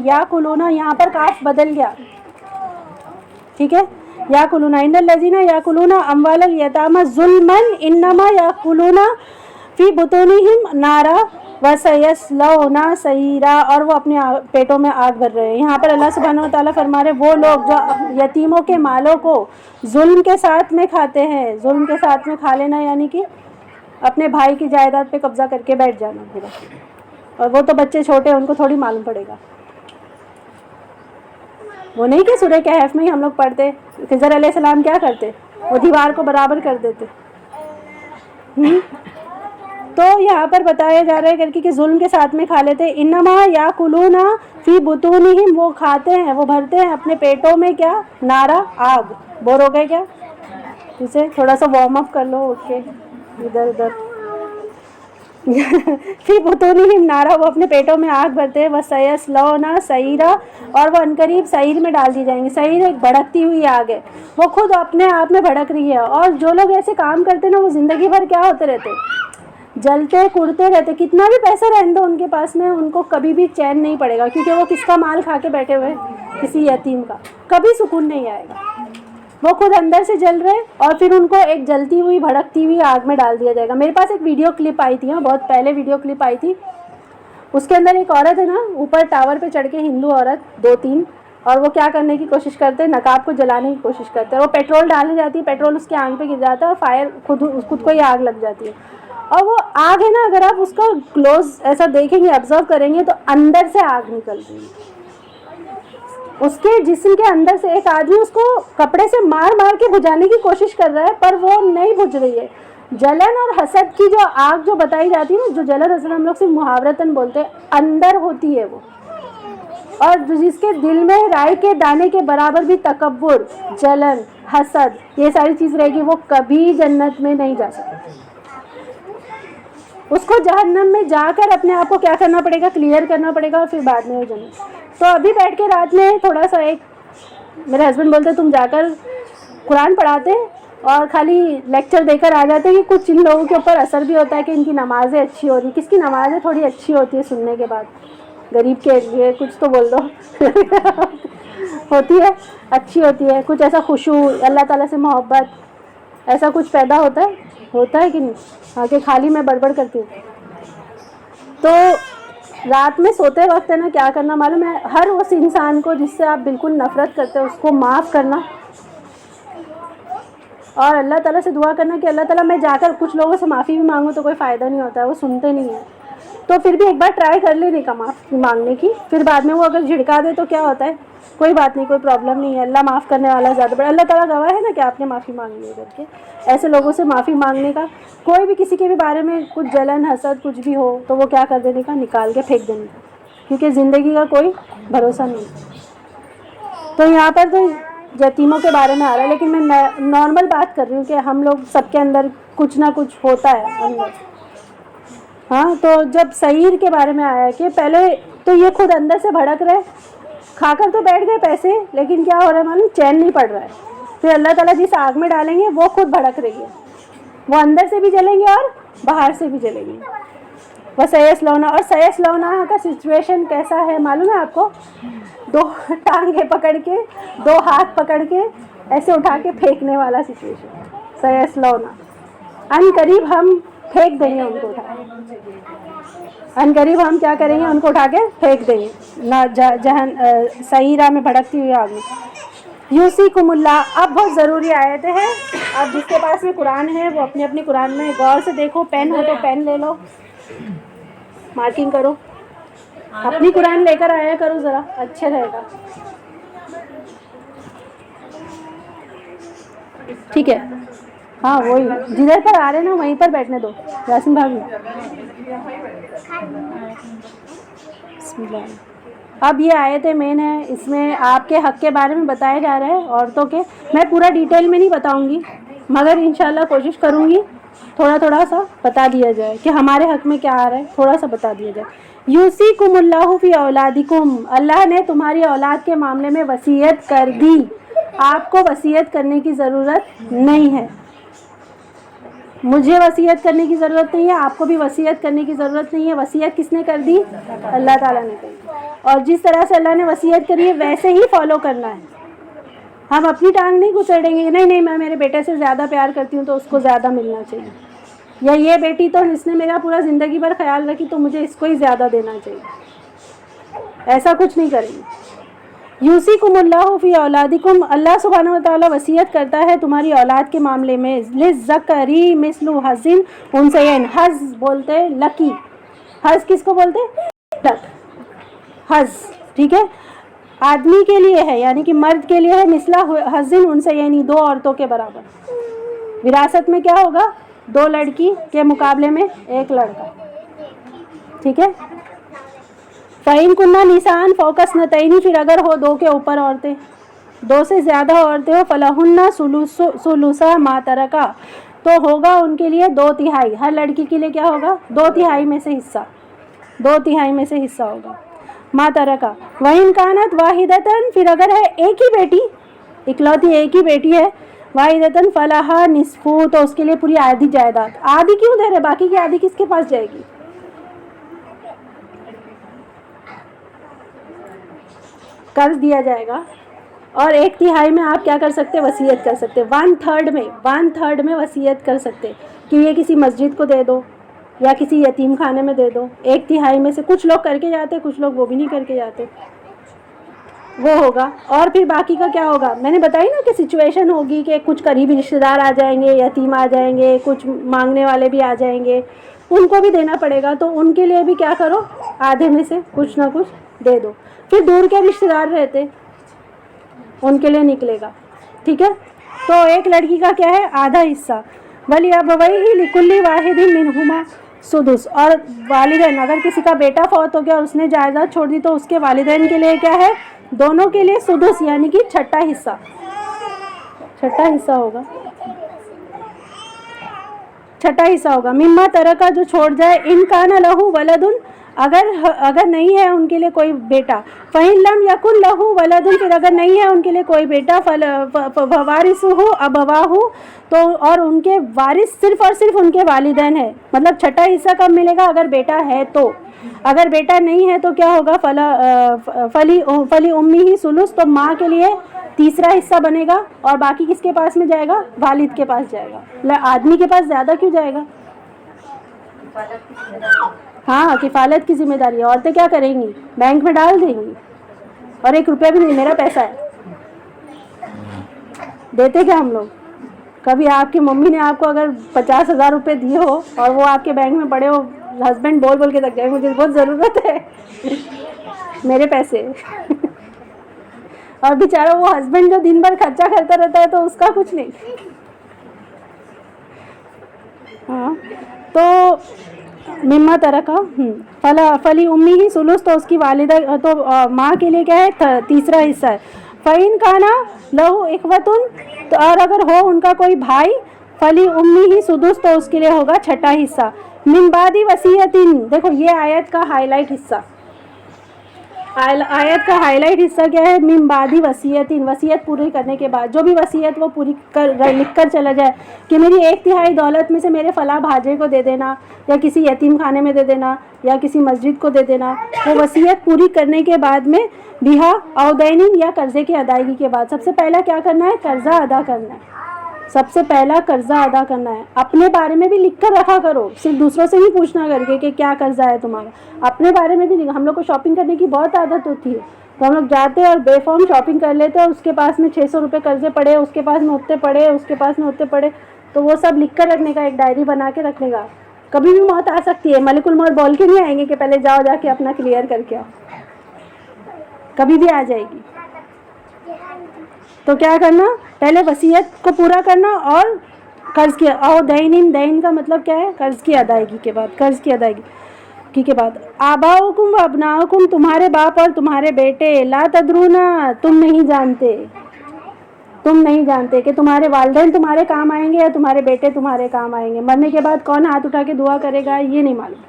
یاکلون، یہاں پر کاف بدل گیا، ٹھیک ہے، یاکلون، ان الذین یاکلون اموال الیتامی ظلما انما یاکلون فی بطونہم نارا وسیصلون سعیرا، اور وہ اپنے پیٹوں میں آگ بھر رہے ہیں۔ یہاں پر اللہ سبحانہ وتعالیٰ فرما رہے وہ لوگ جو یتیموں کے مالوں کو ظلم کے ساتھ میں کھاتے ہیں، ظلم کے ساتھ میں کھا لینا یعنی کہ اپنے بھائی کی جائیداد پہ قبضہ کر کے بیٹھ جانا پورا، اور وہ تو بچے چھوٹے ہیں ان کو تھوڑی معلوم پڑے گا۔ وہ نہیں کہ سورہ کہف میں ہی ہم لوگ پڑھتے خضر علیہ السلام کیا کرتے، وہ دیوار کو برابر کر دیتے۔ تو یہاں پر بتایا جا رہا ہے کہ ظلم کے ساتھ میں کھا لیتے، انما یاکلون فی بطونہم، وہ کھاتے ہیں، وہ بھرتے ہیں اپنے پیٹوں میں کیا، نارا، آگ۔ بور ہو گئے کیا؟ اسے تھوڑا سا وارم اپ کر لو اٹھ کے ادھر ادھر۔ فی بطونہم نارا، وہ اپنے پیٹوں میں آگ بھرتے ہیں، وسیصلون سعیرا، اور وہ عنقریب سعیر میں ڈال دی جائیں گے۔ سعیر ایک بھڑکتی ہوئی آگ ہے، وہ خود اپنے آپ میں بھڑک رہی ہے، اور جو لوگ ایسے کام کرتے ہیں نا وہ زندگی بھر کیا ہوتے رہتے، جلتے کڑتے رہتے، کتنا بھی پیسہ رہنے دو ان کے پاس میں، ان کو کبھی بھی چین نہیں پڑے گا، کیونکہ وہ کس کا مال کھا کے بیٹھے ہوئے، کسی یتیم کا، کبھی سکون نہیں آئے گا، وہ خود اندر سے جل رہے، اور پھر ان کو ایک جلتی ہوئی بھڑکتی ہوئی آگ میں ڈال دیا جائے گا۔ میرے پاس ایک ویڈیو کلپ آئی تھی، بہت پہلے ویڈیو کلپ آئی تھی، اس کے اندر ایک عورت ہے نا اوپر ٹاور پہ چڑھ کے، ہندو عورت 2-3، اور وہ کیا کرنے کی کوشش کرتے ہیں، نقاب کو جلانے کی کوشش کرتے ہیں، وہ پیٹرول ڈالنے جاتی ہے، پیٹرول اس کی آنکھ پہ گر جاتا ہے، اور فائر خود کو ہی آگ لگ جاتی ہے، اور وہ آگ ہے نا اگر آپ اس کو کلوز ایسا دیکھیں گے، آبزرو کریں گے تو اندر سے آگ نکل رہی ہے، اس کے جسم کے اندر سے ایک آدمی اس کو کپڑے سے مار مار کے بجھانے کی کوشش کر رہا ہے، پر وہ نہیں بجھ رہی ہے۔ جلن اور حسد کی جو آگ جو بتائی جاتی ہے نا، جو جلن حسد ہم لوگ صرف محاورتاً بولتے ہیں، اندر ہوتی ہے وہ، اور جس کے دل میں رائی کے دانے کے برابر بھی تکبر، جلن، حسد، یہ ساری چیز رہے گی، وہ کبھی جنت میں نہیں جا سکتی، اس کو جہنم میں جا کر اپنے آپ کو کیا کرنا پڑے گا، کلیئر کرنا پڑے گا، اور پھر بعد میں وہ جنت۔ تو ابھی بیٹھ کے رات میں تھوڑا سا، ایک میرے ہسبینڈ بولتے تم جا کر قرآن پڑھاتے اور خالی لیکچر دے کر آ جاتے، کہ کچھ ان لوگوں کے اوپر اثر بھی ہوتا ہے کہ ان کی نمازیں اچھی ہو رہی، کس کی نمازیں تھوڑی اچھی ہوتی ہے سننے کے بعد، غریب کے لیے کچھ تو بول دو ہوتی ہے، اچھی ہوتی ہے، کچھ ایسا خشوع، اللہ تعالیٰ سے محبت، ایسا کچھ پیدا ہوتا ہے کہ نہیں؟ ہاں، کہ خالی میں بڑبڑ کرتی ہوں۔ تو رات میں سوتے وقت ہے نا کیا کرنا معلوم ہے، ہر اس انسان کو جس سے آپ بالکل نفرت کرتے ہیں اس کو معاف کرنا، اور اللہ تعالیٰ سے دعا کرنا کہ اللہ تعالیٰ میں جا کر کچھ لوگوں سے معافی بھی مانگوں تو کوئی فائدہ نہیں ہوتا ہے، وہ سنتے نہیں ہیں، تو پھر بھی ایک بار ٹرائی کر لینے کا معافی مانگنے کی، پھر بعد میں وہ اگر جھڑکا دے تو کیا ہوتا ہے، کوئی بات نہیں، کوئی پرابلم نہیں ہے، اللہ معاف کرنے والا زیادہ بڑا، اللہ تعالیٰ گواہ ہے نا کہ آپ نے معافی مانگی ہے کر کے۔ ایسے لوگوں سے معافی مانگنے کا، کوئی بھی کسی کے بھی بارے میں کچھ جلن حسد کچھ بھی ہو تو وہ کیا کر دینے کا، نکال کے پھینک دینے کا، کیونکہ زندگی کا کوئی بھروسہ نہیں۔ تو یہاں پر تو یتیموں کے بارے میں آ رہا ہے، لیکن میں نارمل بات کر رہی ہوں کہ ہم لوگ سب کے اندر کچھ نہ کچھ ہوتا ہے اندر۔ ہاں، تو جب سعیر کے بارے میں آیا کہ پہلے تو یہ خود اندر سے بھڑک رہے، کھا کر تو بیٹھ گئے پیسے، لیکن کیا ہو رہا ہے معلوم، چین نہیں پڑ رہا ہے، پھر اللہ تعالیٰ جس آگ میں ڈالیں گے وہ خود بھڑک رہی ہے، وہ اندر سے بھی جلیں گے اور باہر سے بھی جلیں گے۔ وہ سیصلون، اور سیصلون کا سچویشن کیسا ہے معلوم ہے آپ کو، 2 ٹانگیں پکڑ کے، 2 ہاتھ پکڑ کے ایسے اٹھا کے پھینکنے والا سچویشن، سیصلون، ان قریب ہم پھینک دیں گے ان کو اٹھا کے، ان قریب ہم کیا کریں گے، ان کو اٹھا کے پھینک دیں گے سعیرہ میں، بھڑکتی ہوئی آگ میں۔ یوصیکم اللہ، اب بہت ضروری آیتیں ہیں، اب جس کے پاس میں قرآن ہے وہ اپنے اپنے قرآن میں غور سے دیکھو، پین ہو تو پین لے لو، مارکنگ کرو، اپنی قرآن لے کر آیا کرو ذرا، اچھے رہے گا، ٹھیک ہے؟ ہاں وہی جدھر پر آ رہے نا وہیں پر بیٹھنے دو، یاسین بھابھی، بسم اللہ۔ اب یہ آیتیں مین ہے، اس میں آپ کے حق کے بارے میں بتایا جا رہا ہے، عورتوں کے، میں پورا ڈیٹیل میں نہیں بتاؤں گی، مگر انشاءاللہ کوشش کروں گی تھوڑا تھوڑا سا بتا دیا جائے کہ ہمارے حق میں کیا آ رہا ہے، تھوڑا سا بتا دیا جائے۔ یوصیکم اللہ فی اولادکم، اللہ نے تمہاری اولاد کے معاملے میں وصیت کر دی، آپ کو وصیت کرنے کی ضرورت نہیں ہے۔ مجھے وصیت کرنے کی ضرورت نہیں ہے، آپ کو بھی وصیت کرنے کی ضرورت نہیں ہے. وصیت کس نے کر دی؟ اللہ تعالیٰ نے کری. اور جس طرح سے اللہ نے وصیت کری ہے ویسے ہی فالو کرنا ہے. ہم اپنی ٹانگ نہیں گھسیڑیں گے، نہیں میں میرے بیٹے سے زیادہ پیار کرتی ہوں تو اس کو زیادہ ملنا چاہیے، یا یہ بیٹی تو اس نے میرا پورا زندگی بھر خیال رکھی تو مجھے اس کو ہی زیادہ دینا چاہیے. ایسا کچھ نہیں کریں گے. یوصیکم اللہ فی اولادکم، اللہ سبحانہ وتعالیٰ وصیت کرتا ہے تمہاری اولاد کے معاملے میں. للذکری مثل حظ الانثیین، حظ بولتے لکی. حظ کس کو بولتے؟ لک، حظ. ٹھیک ہے، آدمی کے لیے ہے یعنی کہ مرد کے لیے ہے مثل حظ الانثیین، دو عورتوں کے برابر. وراثت میں کیا ہوگا؟ 2 لڑکی کے مقابلے میں 1 لڑکا. ٹھیک ہے. فَإِن كُنَّ نِسَاءً فَوْقَ اثْنَتَيْنِ، پھر اگر ہو 2 کے اوپر عورتیں، 2 سے زیادہ عورتیں ہو، فَلَهُنَّ ثُلُثَ مَا تَرَكَ، تو ہوگا ان کے لیے 2/3. ہر لڑکی کے لیے کیا ہوگا؟ 2/3 میں سے حصہ، 2/3 میں سے حصہ ہوگا. مَا تَرَكَ وَإِن كَانَتْ وَاحِدَةً، پھر اگر ہے ایک ہی بیٹی، اکلوتی ایک ہی بیٹی ہے، واحدۃ فلہا نصف، تو اس کے لیے پوری آدھی جائیداد. آدھی کیوں دے رہے؟ باقی کی آدھی کس کے پاس جائے گی؟ قرض دیا جائے گا. اور 1/3 میں آپ کیا کر سکتے؟ وصیت کر سکتے. 1/3 میں وصیت کر سکتے کہ یہ کسی مسجد کو دے دو یا کسی یتیم خانے میں دے دو. 1/3 میں سے کچھ لوگ کر کے جاتے، کچھ لوگ وہ بھی نہیں کر کے جاتے، وہ ہوگا. اور پھر باقی کا کیا ہوگا؟ میں نے بتائی نا کہ سچویشن ہوگی کہ کچھ قریبی رشتہ دار آ جائیں گے، یتیم آ جائیں گے، کچھ مانگنے والے بھی آ جائیں گے، ان کو بھی دینا پڑے گا. تو ان کے لیے بھی کیا کرو؟ آدھے میں سے کچھ نہ کچھ دے دو. پھر دور کے رشتہ دار رہتے ان کے لیے نکلے گا. ٹھیک ہے. تو ایک لڑکی کا کیا ہے؟ آدھا حصہ. وَلِأَبَوَيْهِ لِكُلِّ وَاحِدٍ مِّنْهُمَا سُدُسٌ، اور والدین، اگر کسی کا بیٹا فوت ہو گیا اور اس نے جائیداد چھوڑ دی تو اس کے والدین کے لیے کیا ہے؟ دونوں کے لیے سدس یعنی کہ چھٹا حصہ ہوگا. مما ترکا، جو چھوڑ جائے. ان کان لہ ولد، اگر نہیں ہے ان کے لیے کوئی بیٹا. فإن لم یکن لہ ولد، پھر اگر نہیں ہے ان کے لیے کوئی بیٹا. فوارثہ ابواہ، تو اور ان کے وارث صرف اور صرف ان کے والدین ہیں. مطلب چھٹا حصہ کب ملے گا؟ اگر بیٹا ہے تو. اگر بیٹا نہیں ہے تو کیا ہوگا؟ فلی امی ثلث، تو ماں کے لیے تیسرا حصہ بنے گا. اور باقی کس کے پاس میں جائے گا؟ والد کے پاس جائے گا. آدمی کے پاس زیادہ کیوں جائے گا؟ ہاں، کفالت کی ذمہ داری. عورتیں کیا کریں گی؟ بینک میں ڈال دیں گی، اور 1 روپیہ بھی نہیں، میرا پیسہ ہے. دیتے کیا ہم لوگ؟ کبھی آپ کی ممی نے آپ کو اگر 50,000 روپے دیے ہو اور وہ آپ کے بینک میں پڑے ہو، ہسبینڈ بول کے تک جائے مجھے بہت ضرورت ہے میرے پیسے اور بیچارہ وہ ہسبینڈ جو دن بھر خرچہ کرتا رہتا ہے تو اس کا کچھ نہیں. ہاں، تو مما ترکا فلی امی ہی ثلث، تو اس کی والدہ، تو ماں کے لیے کیا ہے؟ تیسرا حصہ ہے. فإن کانا لہو اخوتن، تو اور اگر ہو ان کا کوئی بھائی، فلی امی ہی سدس، تو اس کے لیے ہوگا چھٹا حصہ. من بعد وصیتن، دیکھو یہ آیت کا ہائی لائٹ حصہ، آیت کا ہائی لائٹ حصہ کیا ہے؟ من بعد وصیتن، وصیت پوری کرنے کے بعد. جو بھی وصیت وہ پوری لکھ کر چلا جائے کہ میری 1/3 دولت میں سے میرے فلاں بھاجے کو دے دینا، یا کسی یتیم خانے میں دے دینا، یا کسی مسجد کو دے دینا. وہ وصیت پوری کرنے کے بعد میں بیہا او دینن، یا قرضے کی ادائیگی کے بعد سب سے پہلا کیا کرنا ہے؟ قرضہ ادا کرنا ہے. سب سے پہلا قرضہ ادا کرنا ہے. اپنے بارے میں بھی لکھ کر رکھا کرو، صرف دوسروں سے نہیں پوچھنا کر کے کہ کیا قرضہ ہے تمہارا. اپنے بارے میں بھی لکھا. ہم لوگ کو شاپنگ کرنے کی بہت عادت ہوتی ہے، تو ہم لوگ جاتے اور بے فارم شاپنگ کر لیتے اور اس کے پاس میں 600 روپے قرضے پڑے، اس کے پاس میں اتنے پڑے، اس کے پاس میں اتنے پڑے. تو وہ سب لکھ کر رکھنے کا، ایک ڈائری بنا کے رکھنے کا. کبھی بھی موت آ سکتی ہے. ملک الموت بول کے نہیں آئیں گے کہ پہلے جاؤ جا کے اپنا کلیئر کر کے آؤ، کبھی بھی آ جائے گی. تو کیا کرنا؟ پہلے وصیت کو پورا کرنا اور قرض کی او دین. دین کا مطلب کیا ہے؟ قرض کی ادائیگی کے بعد. قرض کی ادائیگی کے بعد. آباؤکم و ابناؤکم، تمہارے باپ اور تمہارے بیٹے. لا تدرون، تم نہیں جانتے کہ تمہارے والدین تمہارے کام آئیں گے یا تمہارے بیٹے تمہارے کام آئیں گے. مرنے کے بعد کون ہاتھ اٹھا کے دعا کرے گا یہ نہیں معلوم.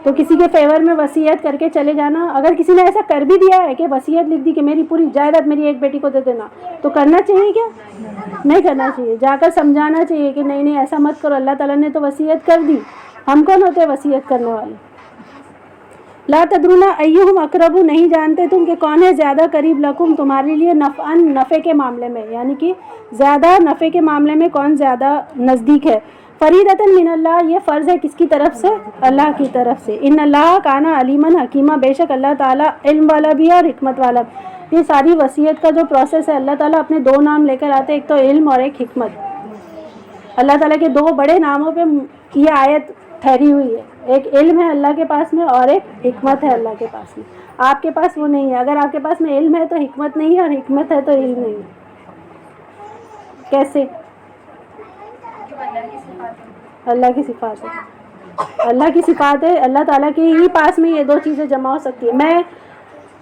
تو کسی کے فیور میں وصیت کر کے چلے جانا. اگر کسی نے ایسا کر بھی دیا ہے کہ وصیت لکھ دی کہ میری پوری جائیداد میری ایک بیٹی کو دے دینا, تو کرنا چاہیے کیا؟ نہیں کرنا چاہیے. جا کر سمجھانا چاہیے کہ نہیں ایسا مت کرو, اللہ تعالیٰ نے تو وصیت کر دی, ہم کون ہوتے ہیں وصیت کرنے والے. لا تدرون ایہم اقرب, نہیں جانتے تم کہ کون ہے زیادہ قریب لکم تمہارے لیے, نفعا نفع کے معاملے میں, یعنی کہ زیادہ نفع کے معاملے میں کون زیادہ نزدیک ہے. فریدۃ من اللہ, یہ فرض ہے کس کی طرف سے؟ اللہ کی طرف سے. ان اللہ کان علیما حکیما, بے شک اللہ تعالیٰ علم والا بھی ہے اور حکمت والا بھی. یہ ساری وصیت کا جو پروسیس ہے, اللہ تعالیٰ اپنے دو نام لے کر آتے, ایک تو علم اور ایک حکمت. اللہ تعالیٰ کے دو بڑے ناموں پہ یہ آیت ٹھہری ہوئی ہے, ایک علم ہے اللہ کے پاس میں اور ایک حکمت ہے اللہ کے پاس میں. آپ کے پاس وہ نہیں ہے. اگر آپ کے پاس میں علم ہے تو حکمت نہیں ہے, اور حکمت ہے تو علم نہیں ہے. کیسے؟ اللہ کی صفات ہے, اللہ کی صفات ہے. اللہ تعالیٰ کے ہی پاس میں یہ دو چیزیں جمع ہو سکتی ہے. میں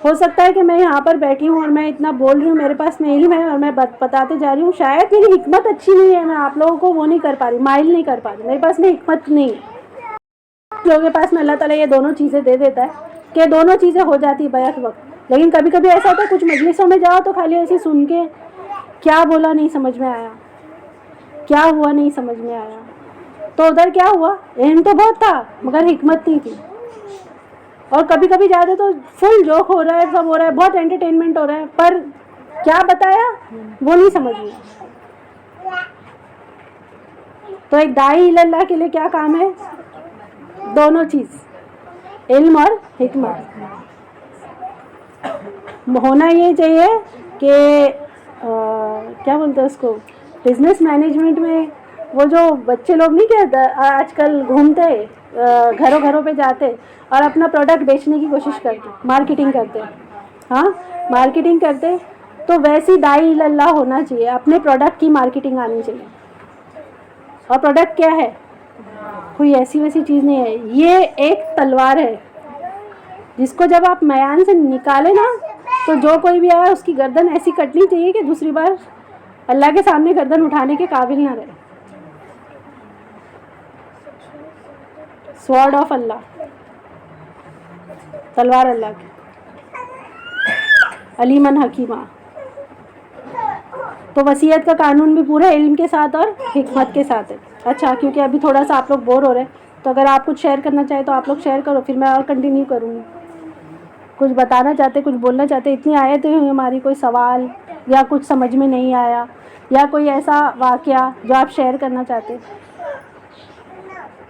ہو سکتا ہے کہ میں یہاں پر بیٹھی ہوں اور میں اتنا بول رہی ہوں, میرے پاس میں علم ہے اور میں بتاتے جا رہی ہوں, شاید میری حکمت اچھی نہیں ہے, میں آپ لوگوں کو وہ نہیں کر پا رہی, مائل نہیں کر پا رہی, میرے پاس میں حکمت نہیں ہے. لوگوں کے پاس میں اللہ تعالیٰ یہ دونوں چیزیں دے دیتا ہے کہ دونوں چیزیں ہو جاتی ہے بیک وقت. لیکن کبھی کبھی ایسا ہوتا ہے کچھ مجلسوں میں جاؤ تو خالی ایسے سن کے کیا بولا نہیں سمجھ میں آیا, کیا ہوا نہیں سمجھ میں آیا. تو ادھر کیا ہوا, علم تو بہت تھا مگر حکمت نہیں تھی. اور کبھی کبھی جاتے تو فل جوک ہو رہا ہے, سب ہو رہا ہے, بہت انٹرٹینمنٹ ہو رہا ہے, پر کیا بتایا وہ نہیں سمجھ میں. تو ایک داعی اللہ کے لیے کیا کام ہے؟ دونوں چیز, علم اور حکمت. ہونا یہ چاہیے کہ کیا بولتے ہیں اس کو, بزنس مینجمنٹ میں وہ جو بچے لوگ نہیں کہتے آج کل گھومتے گھروں گھروں پہ جاتے اور اپنا پروڈکٹ بیچنے کی کوشش کرتے, مارکیٹنگ کرتے, ہاں مارکیٹنگ کرتے, تو ویسی داعی اللہ ہونا چاہیے. اپنے پروڈکٹ کی مارکیٹنگ آنی چاہیے. اور پروڈکٹ کیا ہے؟ کوئی ایسی ویسی چیز نہیں ہے, یہ ایک تلوار ہے جس کو جب آپ میان سے نکالے نا تو جو کوئی بھی آئے اس کی گردن ایسی کٹنی چاہیے کہ دوسری بار اللہ کے سامنے گردن اٹھانے کے قابل نہ رہے. سوارڈ آف اللہ, تلوار اللہ کی, علیمن حکیمہ. تو وصیت کا قانون بھی پورا علم کے ساتھ اور حکمت کے ساتھ ہے. اچھا, کیونکہ ابھی تھوڑا سا آپ لوگ بور ہو رہے ہیں تو اگر آپ کچھ شیئر کرنا چاہیں تو آپ لوگ شیئر کرو, پھر میں اور کنٹینیو کروں گی. کچھ بتانا چاہتے, کچھ بولنا چاہتے, اتنی آیتیں ہوئی ہماری, کوئی سوال یا کچھ سمجھ میں نہیں آیا یا کوئی ایسا واقعہ جو آپ شیئر کرنا چاہتے؟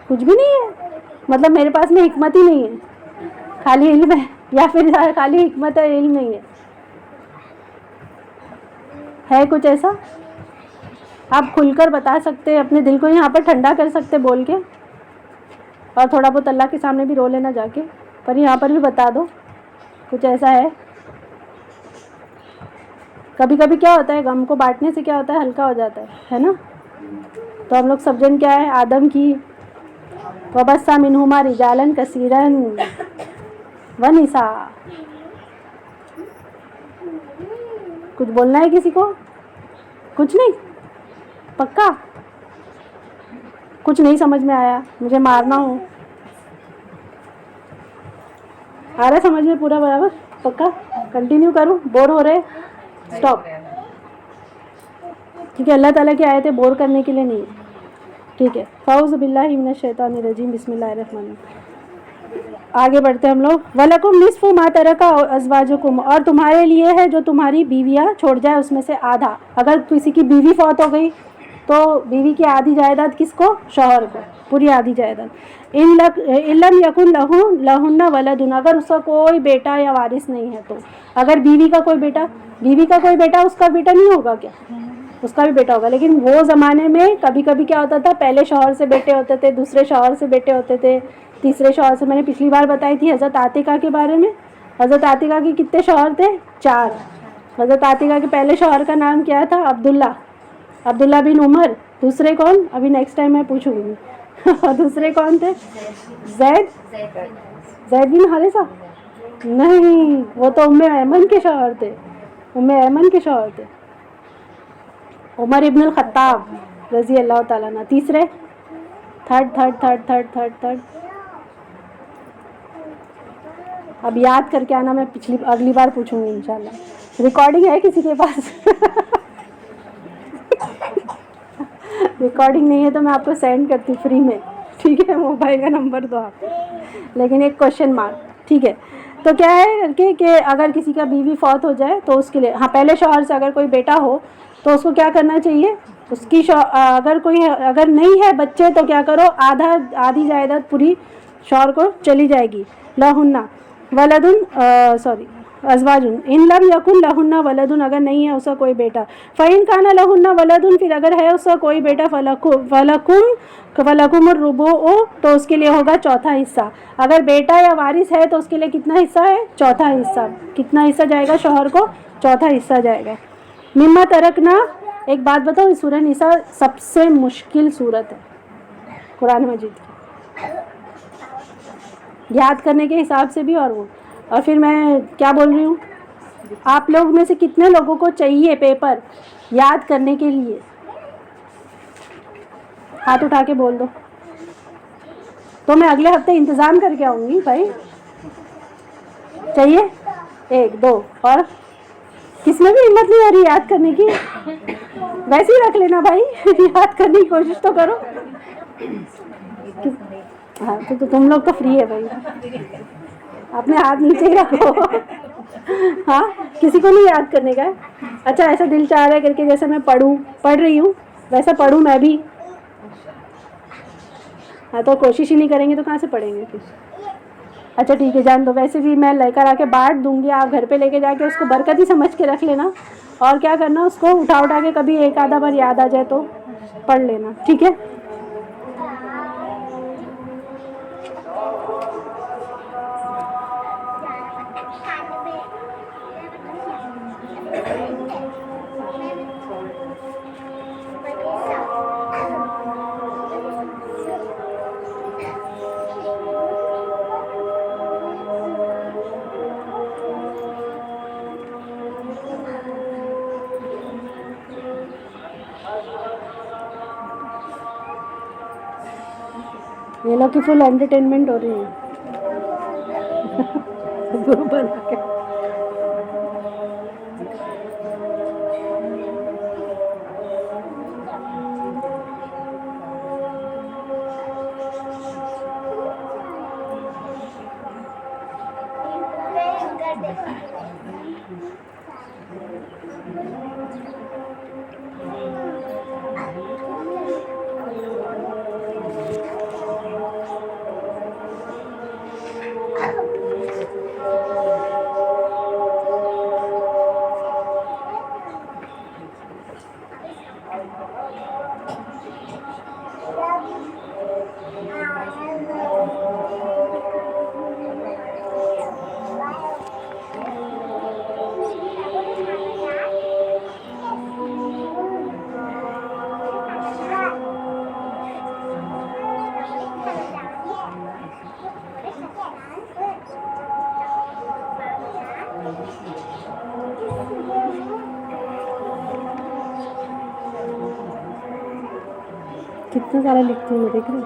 کچھ بھی نہیں ہے, مطلب میرے پاس میں حکمت ہی نہیں ہے, خالی علم ہے, یا پھر خالی حکمت ہے علم نہیں ہے. ہے کچھ ایسا؟ آپ کھل کر بتا سکتے, اپنے دل کو یہاں پر ٹھنڈا کر سکتے بول کے, اور تھوڑا بہت اللہ کے سامنے بھی رو لینا جا کے, پر یہاں پر بھی بتا دو کچھ ایسا ہے. کبھی کبھی کیا ہوتا ہے, غم کو بانٹنے سے کیا ہوتا ہے, ہلکا ہو جاتا ہے نا. تو ہم لوگ سب جن کیا ہے, آدم کی وَبَثَّ مِنْهُمَا رِجَالًا كَثِيرًا وَنِسَاءً. کچھ بولنا ہے کسی کو؟ کچھ نہیں, پکا کچھ نہیں سمجھ میں آیا, مجھے مارنا ہو, آ رہا سمجھ میں پورا برابر؟ پکا کنٹینیو کروں, بور ہو رہے اسٹاپ, کیونکہ اللہ تعالیٰ کی آیتیں بور کرنے کے لیے نہیں ہے. ٹھیک ہے, فاعوذ باللہ من الشیطان الرجیم, بسم اللہ الرحمن الرحیم. آگے بڑھتے ہیں ہم لوگ. وَلَكُمْ نِصْفُ مَا تَرَكَ أَزْوَاجُكُمْ, اور تمہارے لیے ہے جو تمہاری بیویاں چھوڑ جائے اس میں سے آدھا. اگر کسی کی بیوی فوت ہو گئی تو بیوی کی آدھی جائیداد کس کو؟ شوہر کو, پوری آدھی جائیداد. إِن لَمْ يَكُنْ لَهُنَّ وَلَدٌ, اگر اس کا کوئی بیٹا یا وارث نہیں ہے. تو اگر بیوی کا کوئی بیٹا اس کا بیٹا نہیں ہوگا کیا؟ اس کا بھی بیٹا ہوگا. لیکن وہ زمانے میں کبھی کبھی کیا ہوتا تھا, پہلے شوہر سے بیٹے ہوتے تھے, دوسرے شوہر سے بیٹے ہوتے تھے, تیسرے شوہر سے. میں نے پچھلی بار بتائی تھی حضرت عاتقہ کے بارے میں. حضرت عاتقہ کے کتنے شوہر تھے؟ 4. حضرت عاتقہ کے پہلے شوہر کا نام کیا تھا؟ عبداللہ بن عمر. دوسرے کون؟ ابھی نیکسٹ ٹائم میں پوچھوں گی. اور دوسرے کون تھے؟ زید بن حارثہ. نہیں, وہ تو ام ایمن کے شوہر تھے. عمر ابن الخطاب رضی اللہ تعالیٰ عنہ. تیسرے تھرڈ اب یاد کر کے آنا, میں اگلی بار پوچھوں گی انشاءاللہ. ریکارڈنگ ہے کسی کے پاس؟ ریکارڈنگ نہیں ہے تو میں آپ کو سینڈ کرتی ہوں فری میں, ٹھیک ہے, موبائل کا نمبر دو آپ, لیکن ایک کوشچن مارک, ٹھیک ہے. تو کیا ہے کہ اگر کسی کا بیوی فوت ہو جائے تو اس کے لیے, ہاں پہلے شوہر سے اگر کوئی بیٹا ہو تو اس کو کیا کرنا چاہیے, اس کی اگر نہیں ہے بچے تو کیا کرو, آدھی جائیداد پوری شوہر کو چلی جائے گی. لہن ولدن ازواجن ان لم یکن لہن ولدن, اگر نہیں ہے اس کا کوئی بیٹا. فإن کان لہن ولدن, پھر اگر ہے اس کا کوئی بیٹا, فلکم الربع, تو اس کے لیے ہوگا چوتھا حصہ. اگر بیٹا یا وارث ہے تو اس کے لیے کتنا حصہ ہے, چوتھا حصہ. کتنا حصہ جائے گا شوہر کو, چوتھا حصہ جائے گا. مما ترکنا, ایک بات بتاؤ, سورہ نساء سب سے مشکل سورت ہے قرآن مجید کی, یاد کرنے کے حساب سے بھی. اور پھر میں کیا بول رہی ہوں, آپ لوگ میں سے کتنے لوگوں کو چاہیے پیپر یاد کرنے کے لیے؟ ہاتھ اٹھا کے بول دو, تو میں اگلے ہفتے انتظام کر کے آؤں گی بھائی. چاہیے 1 2, اور کس میں بھی ہمت نہیں ہو رہی یاد کرنے کی؟ ویسے ہی رکھ لینا بھائی, یاد کرنے کی کوشش تو کرو. ہاں تو تم لوگ تو فری ہے بھائی, اپنے ہاتھ نیچے ہی رکھو. ہاں کسی کو نہیں یاد کرنے کا ہے؟ اچھا ایسا دل چاہ رہا ہے کر کے جیسے میں پڑھ رہی ہوں ویسا پڑھوں میں بھی. ہاں تو کوشش ہی نہیں کریں گے تو کہاں سے پڑھیں گے پھر. اچھا ٹھیک ہے, جان دو, ویسے بھی میں لے کر آ کے بانٹ دوں گی, آپ گھر پہ لے کے جا کے اس کو برکت ہی سمجھ کے رکھ لینا. اور کیا کرنا, اس کو اٹھا کے کبھی ایک آدھا بار یاد آ جائے تو پڑھ لینا, ٹھیک ہے. یہ لوگ کی فل انٹرٹینمنٹ ہو رہی ہے گروپ بنا کے. کتنا سارا لکھتی ہوں میں, دیکھ رہی ہوں.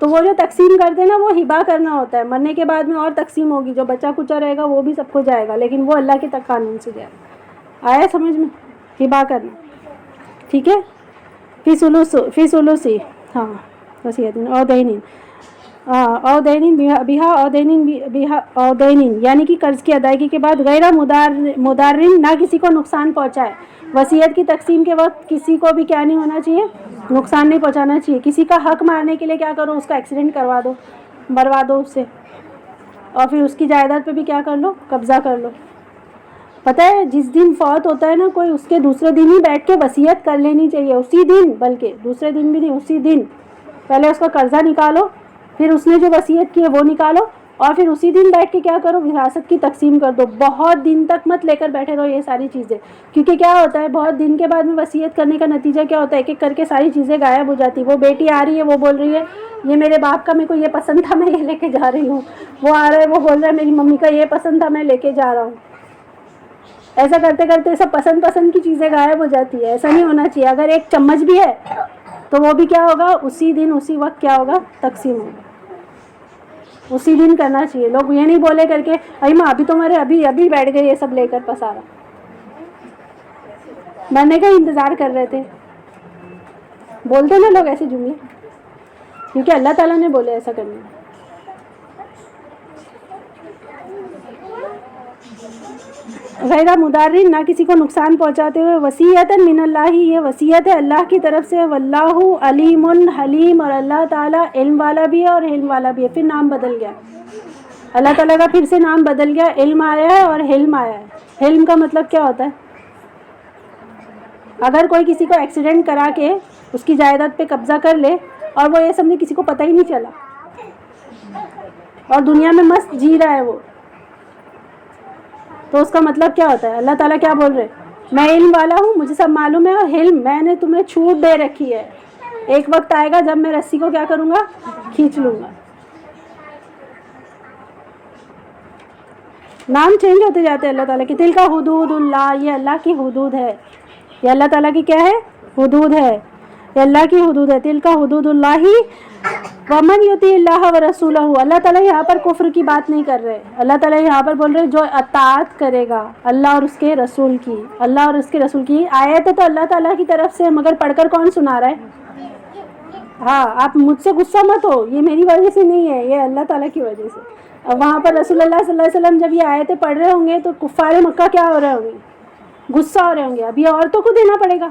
تو وہ جو تقسیم کرتے ہیں نا وہ ہبا کرنا ہوتا ہے، مرنے کے بعد میں اور تقسیم ہوگی، جو بچہ کچا رہے گا وہ بھی سب کو جائے گا، لیکن وہ اللہ کے تک قانون سے جائے گا. آیا سمجھ میں؟ ہبا کرنا. ٹھیک ہے. فی سلوسی ہاں وصیت اور دینین او دینین بیہا او دینین یعنی کہ قرض کی ادائیگی کے بعد غیر مدارن نہ کسی کو نقصان پہنچائے. وصیت کی تقسیم کے وقت کسی کو بھی کیا نہیں ہونا چاہیے، نقصان نہیں پہنچانا چاہیے. کسی کا حق مارنے کے لیے کیا کرو، اس کا ایکسیڈنٹ کروا دو، مروا دو اس سے، اور پھر اس کی جائیداد پہ بھی کیا کر لو، قبضہ کر لو. پتہ ہے جس دن فوت ہوتا ہے نا کوئی، اس کے دوسرے دن ہی بیٹھ کے وصیت کر لینی چاہیے، اسی دن، بلکہ دوسرے دن بھی نہیں، اسی دن پہلے اس کا قرضہ نکالو، پھر اس نے جو وصیت کی ہے وہ نکالو، اور پھر اسی دن بیٹھ کے کیا کرو، وراثت کی تقسیم کر دو. بہت دن تک مت لے کر بیٹھے رہو یہ ساری چیزیں، کیونکہ کیا ہوتا ہے بہت دن کے بعد میں وصیت کرنے کا نتیجہ کیا ہوتا ہے، ایک ایک کر کے ساری چیزیں غائب ہو جاتی. وہ بیٹی آ رہی ہے وہ بول رہی ہے یہ میرے باپ کا میرے کو یہ پسند تھا میں یہ لے کے جا رہی ہوں، وہ آ رہا ہے وہ بول رہا ہے میری ممی کا یہ پسند تھا میں لے کے جا رہا ہوں. ایسا کرتے کرتے سب پسند کی چیزیں غائب ہو جاتی ہے. ایسا نہیں ہونا چاہیے. اگر ایک چمچ بھی ہے تو وہ بھی کیا ہوگا، اسی دن اسی وقت کیا ہوگا، تقسیم ہوگا. اسی دن کرنا چاہیے. لوگ یہ نہیں بولے کر کے ابھی ماں ابھی تمہارے ابھی بیٹھ گئے یہ سب لے کر پسارا، مرنے کا انتظار کر رہے تھے. بولتے نا لوگ ایسے جملے، کیونکہ اللہ تعالیٰ نے بولے ایسا کرنے. غیر مدارن نہ کسی کو نقصان پہنچاتے ہوئے. وصیت من اللہ یہ وصیت ہے اللہ کی طرف سے. واللہ علیم حلیم اور اللہ تعالیٰ علم والا بھی ہے اور حلم والا بھی ہے. پھر نام بدل گیا اللہ تعالیٰ کا، پھر سے نام بدل گیا. علم آیا ہے اور حلم آیا ہے. حلم کا مطلب کیا ہوتا ہے، اگر کوئی کسی کو ایکسیڈنٹ کرا کے اس کی جائیداد پہ قبضہ کر لے اور وہ یہ سمجھے کسی کو پتہ ہی نہیں چلا اور دنیا میں مست جی رہا ہے وہ، تو اس کا مطلب کیا ہوتا ہے، اللہ تعالیٰ کیا بول رہے، میں علم والا ہوں، مجھے سب معلوم ہے، اور علم میں نے تمہیں چھوٹ دے رکھی ہے. ایک وقت آئے گا جب میں رسی کو کیا کروں گا، کھینچ لوں گا. نام چینج ہوتے جاتے ہیں اللہ تعالیٰ کے. دل کا حدود اللہ یہ اللہ کی حدود ہے، یہ اللہ تعالیٰ کی کیا ہے، حدود ہے، یہ اللہ کی حدود ہے. دل کا حدود اللہ ومن یطیع اللہ ورسولہ. اللہ تعالیٰ یہاں پر کفر کی بات نہیں کر رہے. اللہ تعالیٰ یہاں پر بول رہے جو اطاعت کرے گا اللہ اور اس کے رسول کی، اللہ اور اس کے رسول کی. آیت تو اللہ تعالیٰ کی طرف سے، مگر پڑھ کر کون سنا رہا ہے. ہاں آپ مجھ سے غصہ مت ہو، یہ میری وجہ سے نہیں ہے، یہ اللہ تعالیٰ کی وجہ سے. اب وہاں پر رسول اللہ صلی اللہ علیہ وسلم جب یہ آیتیں پڑھ رہے ہوں گے تو کفار مکہ کیا ہو رہے ہوں گے، غصہ ہو رہے ہوں گے. اب یہ عورتوں کو دینا پڑے گا.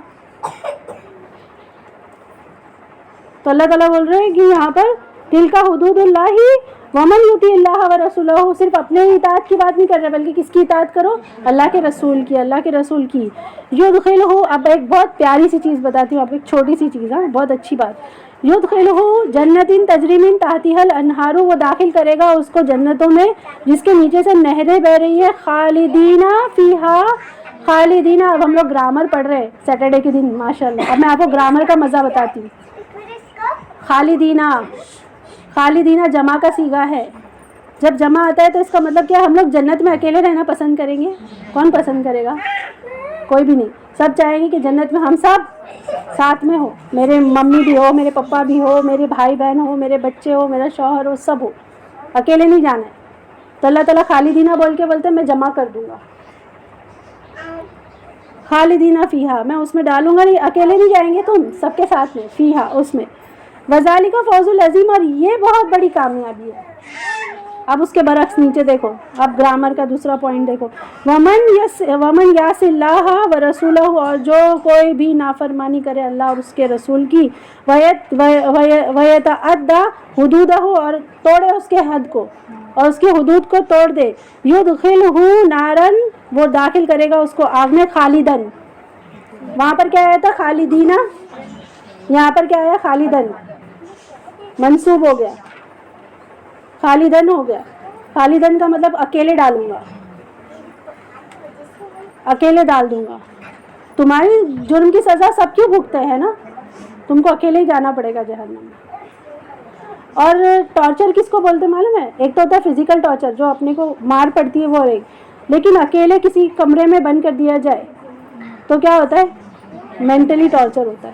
تو اللہ تعالیٰ بول رہے ہیں کہ یہاں پر دل کا حدود اللہ ومن یطیع اللہ ورسولہ. صرف اپنے اطاعت کی بات نہیں کر رہے بلکہ کس کی اطاعت کرو، اللہ کے رسول کی، اللہ کے رسول کی. یدخلہ، اب ایک بہت پیاری سی چیز بتاتی ہوں، اب ایک چھوٹی سی چیز، بہت اچھی بات. یدخلہ جنت تجری من تحتها الانہار، وہ داخل کرے گا اس کو جنتوں میں جس کے نیچے سے نہریں بہ رہی ہیں. خالدین فیہا، خالدین. اب ہم لوگ گرامر پڑھ رہے ہیں سیٹرڈے کے دن ماشاءاللہ. اب میں آپ کو گرامر کا مزہ بتاتی ہوں. خالدینہ، خالدینہ جمع کا صیغہ ہے. جب جمع آتا ہے تو اس کا مطلب کیا ہے، ہم لوگ جنت میں اکیلے رہنا پسند کریں گے؟ کون پسند کرے گا؟ کوئی بھی نہیں. سب چاہیں گے کہ جنت میں ہم سب ساتھ میں ہو، میرے ممی بھی ہو، میرے پپا بھی ہو، میرے بھائی بہن ہو، میرے بچے ہو، میرا شوہر ہو، سب ہو، اکیلے نہیں جانا ہے. تو اللہ تعالیٰ خالدینہ بول کے بولتے ہیں میں جمع کر دوں گا. خالدینہ فیہا، میں اس میں ڈالوں گا، نہیں اکیلے نہیں جائیں گے تم، سب کے ساتھ میں. فیہا اس میں. وذالک فوز العظیم، اور یہ بہت بڑی کامیابی ہے. اب اس کے برعکس نیچے دیکھو، اب گرامر کا دوسرا پوائنٹ دیکھو. ومن یعص اللہ ورسولہ، اور جو کوئی بھی نافرمانی کرے اللہ اور اس کے رسول کی. ویتعدی حدودہ، اور توڑے اس کے حد کو اور اس کی حدود کو توڑ دے. یدخلہ نارن، وہ داخل کرے گا اس کو آگ میں. خالدن، وہاں پر کیا آیا تھا، خالدینہ، یہاں پر کیا آیا، خالدن منصوب ہو گیا، خالدن ہو گیا. خالدن کا مطلب اکیلے ڈالوں گا، اکیلے ڈال دوں گا. تمہاری جرم کی سزا سب کیوں بھگتے ہیں نا، تم کو اکیلے ہی جانا پڑے گا جہنم میں. اور ٹارچر کس کو بولتے معلوم ہے، ایک تو ہوتا ہے فزیکل ٹارچر جو اپنے کو مار پڑتی ہے وہ ایک، لیکن اکیلے کسی کمرے میں بند کر دیا جائے تو کیا ہوتا ہے، مینٹلی ٹارچر ہوتا ہے.